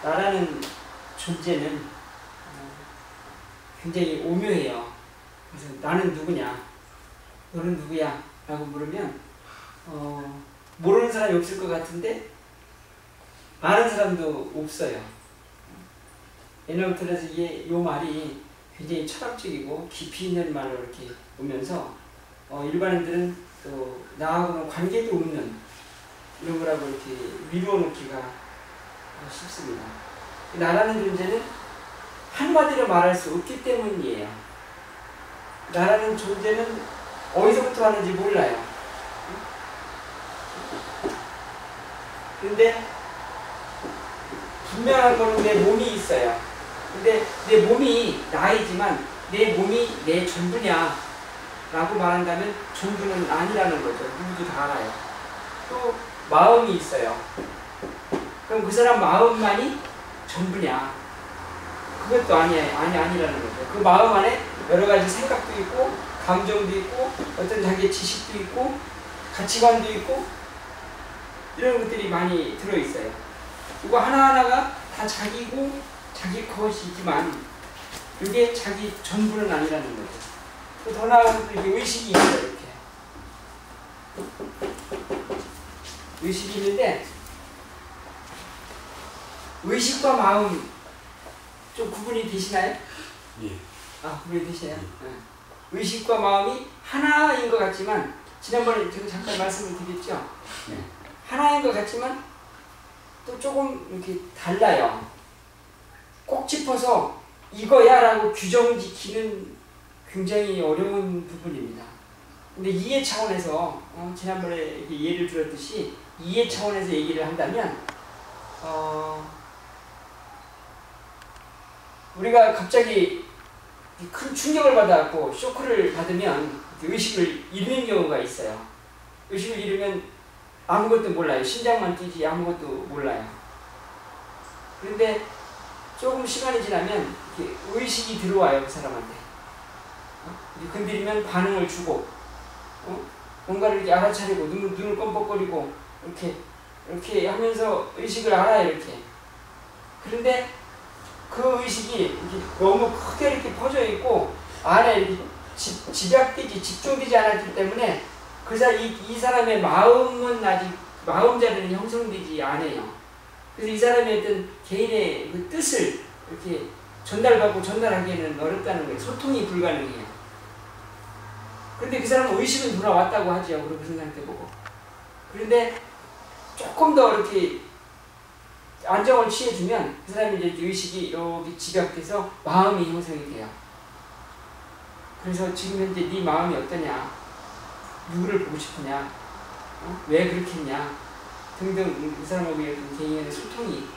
나라는 존재는 굉장히 오묘해요. 그래서 나는 누구냐, 너는 누구야? 라고 물으면 모르는 사람이 없을 것 같은데 아는 사람도 없어요. 옛날부터 그래서 이 말이 굉장히 철학적이고 깊이 있는 말로 이렇게 보면서 일반인들은 또 나하고는 관계도 없는 이런 거라고 이렇게 미루어 놓기가 쉽습니다. 나라는 존재는 한마디로 말할 수 없기 때문이에요. 나라는 존재는 어디서부터 왔는지 몰라요. 근데 분명한 거는 내 몸이 있어요. 근데 내 몸이 나이지만 내 몸이 내 전부냐 라고 말한다면 전부는 아니라는 거죠. 누구도 다 알아요. 또 마음이 있어요. 그럼 그 사람 마음만이 전부냐? 그것도 아니라는 거죠. 그 마음 안에 여러 가지 생각도 있고 감정도 있고 어떤 자기의 지식도 있고 가치관도 있고 이런 것들이 많이 들어있어요. 이거 하나하나가 다 자기고 자기 것이지만 이게 자기 전부는 아니라는 거죠. 또 더 나아가서 이렇게 의식이 있어요. 이렇게 의식이 있는데 의식과 마음 좀 구분이 되시나요? 예. 아, 구분이 되시나요? 네. 의식과 마음이 하나인 것 같지만 지난번에 제가 잠깐 말씀을 드렸죠. 네. 하나인 것 같지만 또 조금 이렇게 달라요. 꼭 짚어서 이거야 라고 규정 지키는 굉장히 어려운 부분입니다. 근데 이해 차원에서 지난번에 이렇게 예를 들었듯이 이해 차원에서 얘기를 한다면 우리가 갑자기 큰 충격을 받아갖고 쇼크를 받으면 의식을 잃는 경우가 있어요. 의식을 잃으면 아무것도 몰라요. 심장만 뛰지 아무것도 몰라요. 그런데 조금 시간이 지나면 이렇게 의식이 들어와요. 그 사람한테. 건드리면 반응을 주고 뭔가를 이렇게 알아차리고 눈을 껌뻑거리고 이렇게 하면서 의식을 알아요. 이렇게. 그런데 그 의식이 이렇게 너무 크게 이렇게 퍼져 있고 안에 이렇게 집약되지 집중되지 않았기 때문에 이 사람의 마음은 아직 마음 자리는 형성되지 않아요. 그래서 이 사람의 어떤 개인의 그 뜻을 이렇게 전달받고 전달하기에는 어렵다는 거예요. 소통이 불가능해요. 그런데 그 사람은 의식은 돌아왔다고 하죠. 그리고 그 상태 보고. 그런데 조금 더 이렇게 안정을 취해주면 그 사람이 이제 의식이 이렇게 집약돼서 마음이 형성이 돼요. 그래서 지금 현재 네 마음이 어떠냐, 누구를 보고 싶으냐, 왜 그렇게 했냐 등등 그 사람하고의 개인의 소통이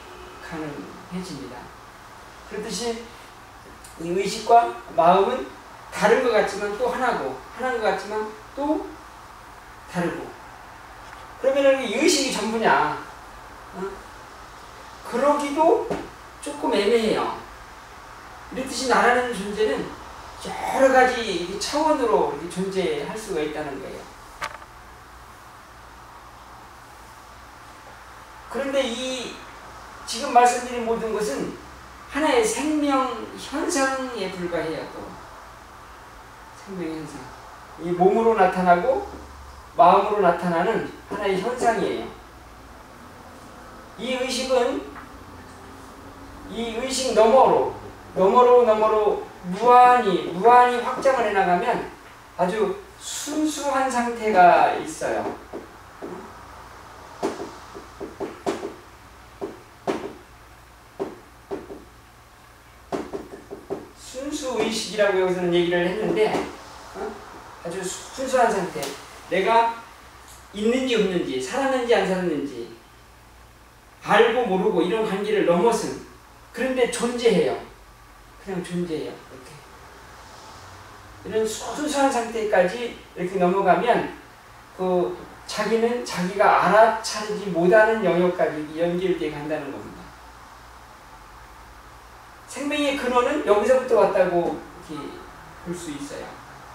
가능해집니다. 그렇듯이 이 의식과 마음은 다른 것 같지만 또 하나고 하나인 것 같지만 또 다르고 그러면 이 의식이 전부냐? 그러기도 조금 애매해요. 이렇듯이 나라는 존재는 여러 가지 차원으로 존재할 수가 있다는 거예요. 그런데 이 지금 말씀드린 모든 것은 하나의 생명 현상에 불과해요. 또 생명 현상. 이 몸으로 나타나고 마음으로 나타나는 하나의 현상이에요. 이 의식은 이 의식 너머로 무한히 확장을 해나가면 아주 순수한 상태가 있어요. 순수의식이라고 여기서는 얘기를 했는데 아주 순수한 상태. 내가 있는지 없는지, 살았는지 안 살았는지 알고 모르고 이런 관계를 넘어선, 그런데 존재해요. 그냥 존재해요. 이렇게. 이런 순수한 상태까지 이렇게 넘어가면 그 자기는 자기가 알아차리지 못하는 영역까지 연결되어 간다는 겁니다. 생명의 근원은 여기서부터 왔다고 이렇게 볼 수 있어요.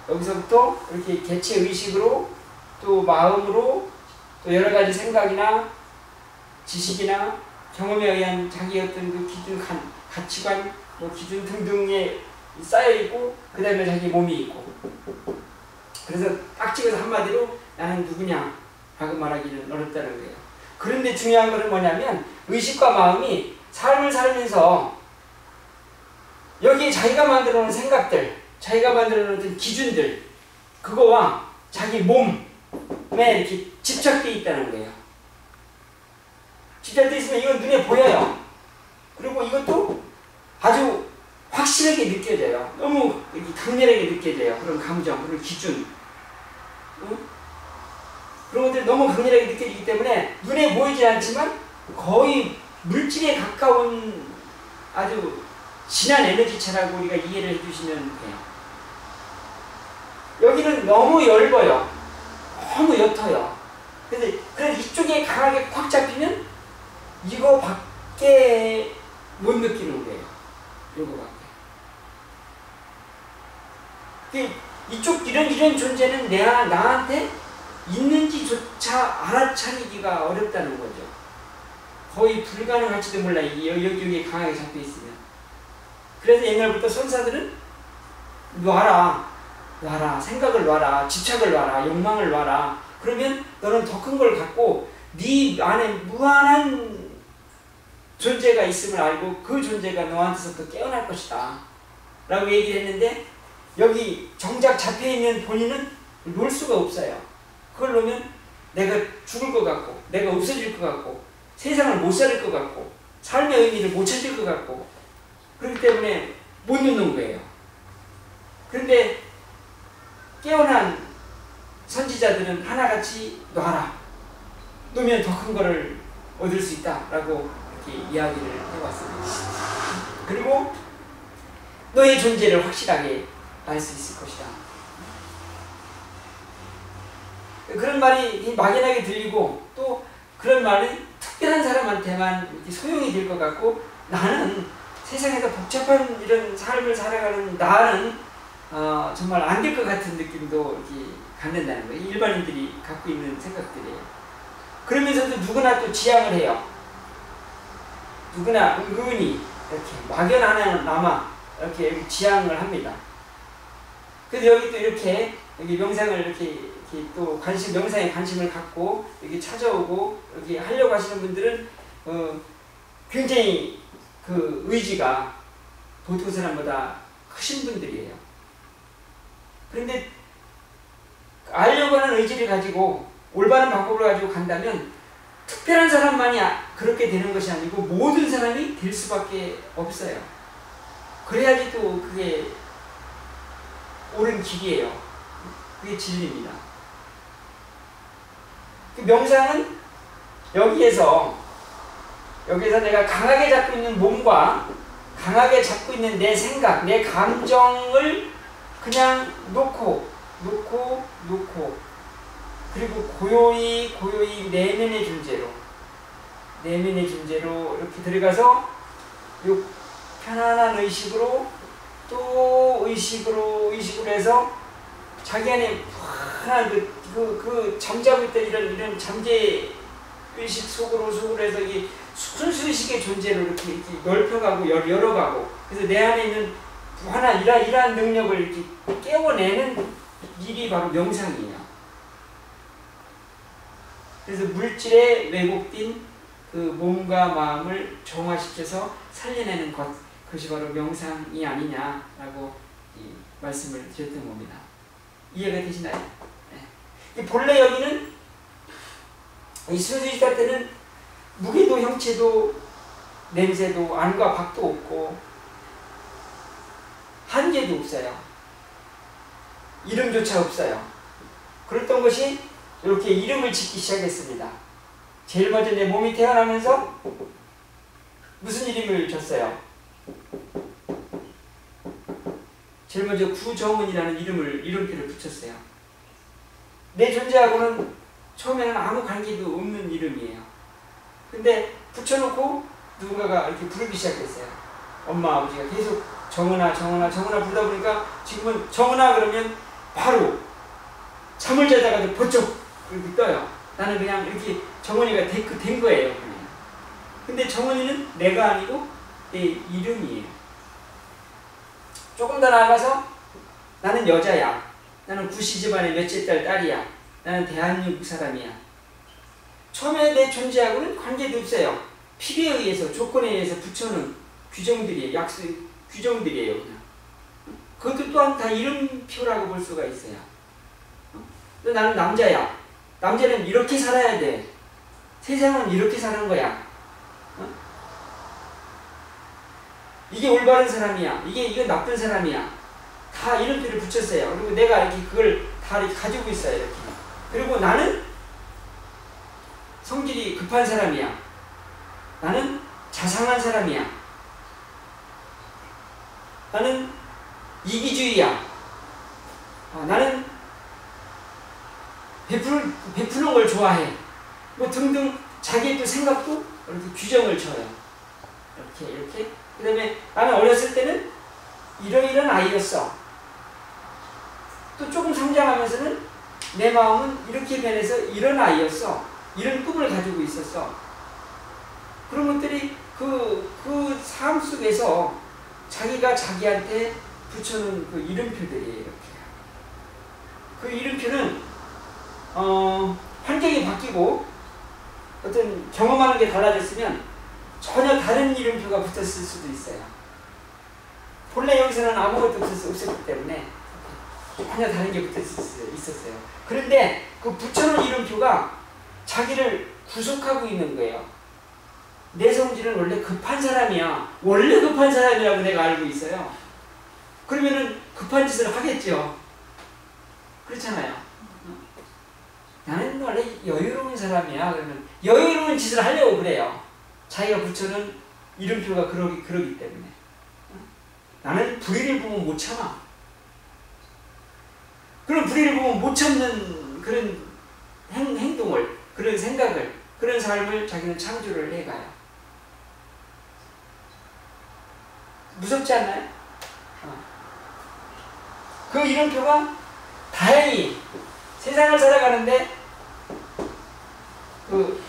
여기서부터 이렇게 개체 의식으로 또 마음으로 또 여러 가지 생각이나 지식이나 경험에 의한 자기 어떤 그 기준, 가치관, 뭐 기준 등등에 쌓여있고, 그 다음에 자기 몸이 있고. 그래서 딱 찍어서 한마디로 나는 누구냐 라고 말하기는 어렵다는 거예요. 그런데 중요한 것은 뭐냐면 의식과 마음이 삶을 살면서 여기에 자기가 만들어 놓은 생각들, 자기가 만들어 놓은 기준들, 그거와 자기 몸에 이렇게 집착되어 있다는 거예요. 집착되어 있으면 이건 눈에 보여요. 그리고 이것도 아주 확실하게 느껴져요. 너무 강렬하게 느껴져요. 그런 감정, 그런 기준. 응? 그런 것들이 너무 강렬하게 느껴지기 때문에 눈에 보이지 않지만 거의 물질에 가까운 아주 진한 에너지체라고 우리가 이해를 해주시면 돼요. 여기는 너무 엷어요. 너무 옅어요. 그래서 이쪽에 강하게 꽉 잡히면 이거밖에 못 느끼는 거예요. 이거밖에. 이쪽 이런 존재는 나한테 있는지조차 알아차리기가 어렵다는 거죠. 거의 불가능할지도 몰라. 여기에 강하게 잡혀 있으면. 그래서 옛날부터 선사들은 놔라, 생각을 놔라, 집착을 놔라, 욕망을 놔라. 그러면 너는 더 큰 걸 갖고 네 안에 무한한 존재가 있음을 알고 그 존재가 너한테서부터 깨어날 것이다 라고 얘기를 했는데, 여기 정작 잡혀있는 본인은 놓을 수가 없어요. 그걸 놓으면 내가 죽을 것 같고, 내가 없어질 것 같고, 세상을 못 살릴 것 같고, 삶의 의미를 못 찾을 것 같고, 그렇기 때문에 못 놓는 거예요. 그런데 깨어난 선지자들은 하나같이 놔라, 놓으면 더 큰 거를 얻을 수 있다라고 이렇게 이야기를 해왔습니다. 그리고 너의 존재를 확실하게 알 수 있을 것이다. 그런 말이 막연하게 들리고, 또 그런 말은 특별한 사람한테만 이렇게 소용이 될 것 같고, 나는 세상에서 복잡한 이런 삶을 살아가는 나는 정말 안 될 것 같은 느낌도 이렇게 갖는다는 거예요. 일반인들이 갖고 있는 생각들이에요. 그러면서도 누구나 또 지향을 해요. 누구나 은근히 이렇게 막연하나마 이렇게 지향을 합니다. 그래서 여기 또 이렇게 여기 명상을 이렇게 또 명상에 관심을 갖고 여기 찾아오고 여기 하려고 하시는 분들은 굉장히 그 의지가 보통 사람보다 크신 분들이에요. 그런데 알려고 하는 의지를 가지고 올바른 방법을 가지고 간다면 특별한 사람만이 그렇게 되는 것이 아니고 모든 사람이 될 수밖에 없어요. 그래야지 또 그게 옳은 길이에요. 그게 진리입니다. 그 명상은 여기에서 내가 강하게 잡고 있는 몸과 강하게 잡고 있는 내 생각, 내 감정을 그냥 놓고 그리고 고요히 내면의 존재로 이렇게 들어가서 요 편안한 의식으로 또 의식으로 해서 자기 안에 편한 그 잠자고 있던 이런 잠재 의식 속으로 해서 이 순수의식의 존재로 이렇게 넓혀가고 열어가고, 그래서 내 안에 있는 무한한 이러한 능력을 이렇게 깨워내는 일이 바로 명상이에요. 그래서 물질에 왜곡된 그 몸과 마음을 정화시켜서 살려내는 그것이 바로 명상이 아니냐라고 말씀을 드렸던 겁니다. 이해가 되시나요? 네. 본래 여기는 이 순수의식 할 때는 무게도 형체도 냄새도 안과 밖도 없고 한계도 없어요. 이름조차 없어요. 그랬던 것이 이렇게 이름을 짓기 시작했습니다. 제일 먼저 내 몸이 태어나면서 무슨 이름을 줬어요? 제일 먼저 구정은이라는 이름표를 붙였어요. 내 존재하고는 처음에는 아무 관계도 없는 이름이에요. 근데 붙여놓고 누군가가 이렇게 부르기 시작했어요. 엄마, 아버지가 계속 정은아 부르다 보니까 지금은 정은아 그러면 바로 잠을 자다가도 번쩍 이렇게 떠요. 나는 그냥 이렇게 정은이가 된 거예요. 그냥. 근데 정원이는 내가 아니고 내 이름이에요. 조금 더 나아가서 나는 여자야. 나는 구씨 집안의 몇째 딸이야. 나는 대한민국 사람이야. 처음에 내 존재하고는 관계도 없어요. 필요에 의해서, 조건에 의해서 붙여놓은 규정들이에요. 규정들이에요. 그냥. 그것도 또한 다 이름표라고 볼 수가 있어요. 나는 남자야. 남자는 이렇게 살아야 돼. 세상은 이렇게 사는 거야. 이게 올바른 사람이야. 이게 나쁜 사람이야. 다 이름표를 붙였어요. 그리고 내가 이렇게 그걸 다 이렇게 가지고 있어요. 이렇게. 그리고 나는 성질이 급한 사람이야. 나는 자상한 사람이야. 나는 이기주의야. 나는 베푸는 걸 좋아해. 뭐 등등 자기의 또 생각도 이렇게 규정을 쳐요. 이렇게. 그 다음에 나는 어렸을 때는 이런 아이였어. 또 조금 성장하면서는 내 마음은 이렇게 변해서 이런 아이였어. 이런 꿈을 가지고 있었어. 그런 것들이 그 삶 속에서 자기가 자기한테 붙여놓은 그 이름표들이에요. 이렇게. 그 이름표는 환경이 바뀌고 어떤 경험하는 게 달라졌으면 전혀 다른 이름표가 붙었을 수도 있어요. 본래 여기서는 아무것도 없었기 때문에 전혀 다른 게 있었어요. 그런데 그 붙여놓은 이름표가 자기를 구속하고 있는 거예요. 내 성질은 원래 급한 사람이야. 원래 급한 사람이라고 내가 알고 있어요. 그러면은 급한 짓을 하겠죠. 그렇잖아요. 나는 원래 여유로운 사람이야. 그러면 여유로운 짓을 하려고 그래요. 자기가 붙여놓은 이름표가 그러기 때문에. 나는 불의를 보면 못 참아. 그런 불의를 보면 못 참는 그런 행동을, 그런 생각을, 그런 삶을 자기는 창조를 해가요. 무섭지 않나요? 그 이름표가 다행히 세상을 살아가는데 그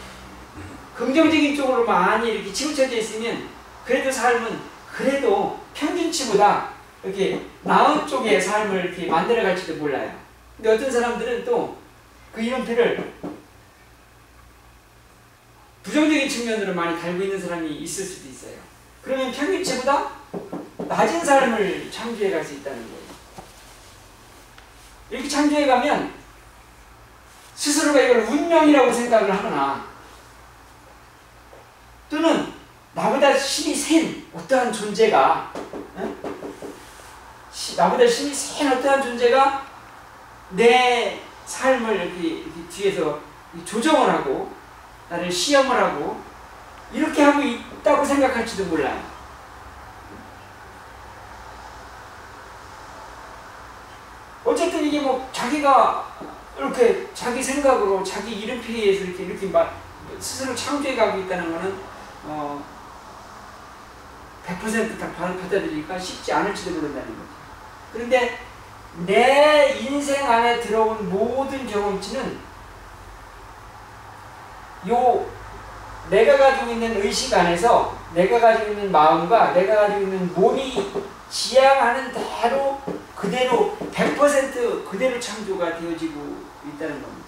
긍정적인 쪽으로 많이 이렇게 치우쳐져 있으면 그래도 삶은 그래도 평균치보다 이렇게 나은 쪽의 삶을 이렇게 만들어갈지도 몰라요. 근데 어떤 사람들은 또 그 이름표를 부정적인 측면으로 많이 달고 있는 사람이 있을 수도 있어요. 그러면 평균치보다 낮은 삶을 창조해 갈 수 있다는 거예요. 이렇게 창조해 가면 스스로가 이걸 운명이라고 생각을 하거나 또는 나보다 힘이 센 어떠한 존재가 나보다 힘이 센 어떠한 존재가 내 삶을 이렇게 뒤에서 조정을 하고 나를 시험을 하고 이렇게 하고 있다고 생각할지도 몰라요. 어쨌든 이게 뭐 자기가 이렇게 자기 생각으로 자기 이름표에 의해서 이렇게 막 스스로 창조해 가고 있다는 거는 100% 다 받아들이기가 쉽지 않을지도 모른다는 거죠. 그런데 내 인생 안에 들어온 모든 경험치는 내가 가지고 있는 의식 안에서 내가 가지고 있는 마음과 내가 가지고 있는 몸이 지향하는 대로 그대로 100% 그대로 창조가 되어지고 있다는 겁니다.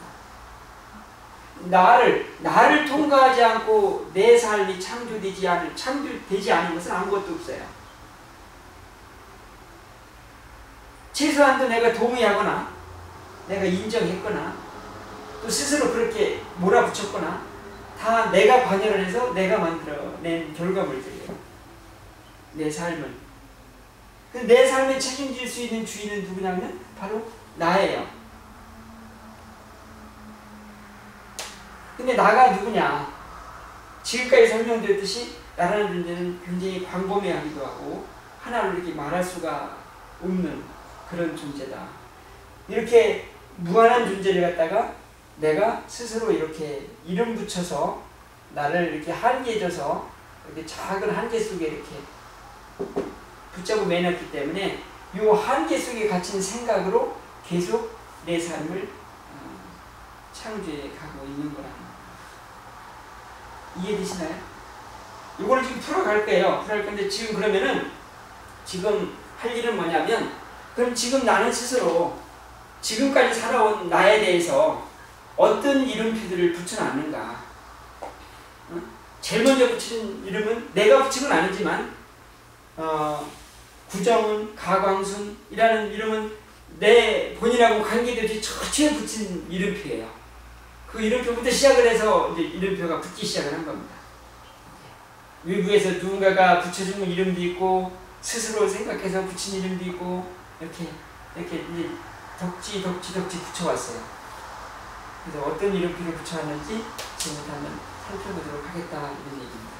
나를 통과하지 않고 내 삶이 창조되지 않은 것은 아무것도 없어요. 최소한도 내가 동의하거나 내가 인정했거나 또 스스로 그렇게 몰아붙였거나 다 내가 관여를 해서 내가 만들어낸 결과물들이에요. 내 삶을. 내 삶에 책임질 수 있는 주인은 누구냐면 바로 나예요. 근데 나가 누구냐? 지금까지 설명드렸듯이 나라는 존재는 굉장히 광범위하기도 하고 하나로 이렇게 말할 수가 없는 그런 존재다. 이렇게 무한한 존재를 갖다가 내가 스스로 이렇게 이름 붙여서 나를 이렇게 한계에 져서 이렇게 작은 한계 속에 이렇게 붙잡고 매놨기 때문에 이 한계 속에 갇힌 생각으로 계속 내 삶을 창조해 가고 있는 거라는 거예요. 이해되시나요? 이거를 지금 풀어갈 거예요. 풀어갈 건데 지금 그러면은 지금 할 일은 뭐냐면 그럼 지금 나는 스스로 지금까지 살아온 나에 대해서 어떤 이름표들을 붙여놨는가. 제일 먼저 붙인 이름은 내가 붙인 건 아니지만 구정은, 가광순이라는 이름은 내 본인하고 관계되지 처치에 붙인 이름표예요. 그 이름표부터 시작을 해서 이제 이름표가 붙기 시작을 한 겁니다. 외부에서 누군가가 붙여준 이름도 있고 스스로 생각해서 붙인 이름도 있고 이렇게 이제 덕지 붙여왔어요. 그래서 어떤 이름표를 붙여왔는지 지금부터 한번 살펴보도록 하겠다 이런 얘기입니다.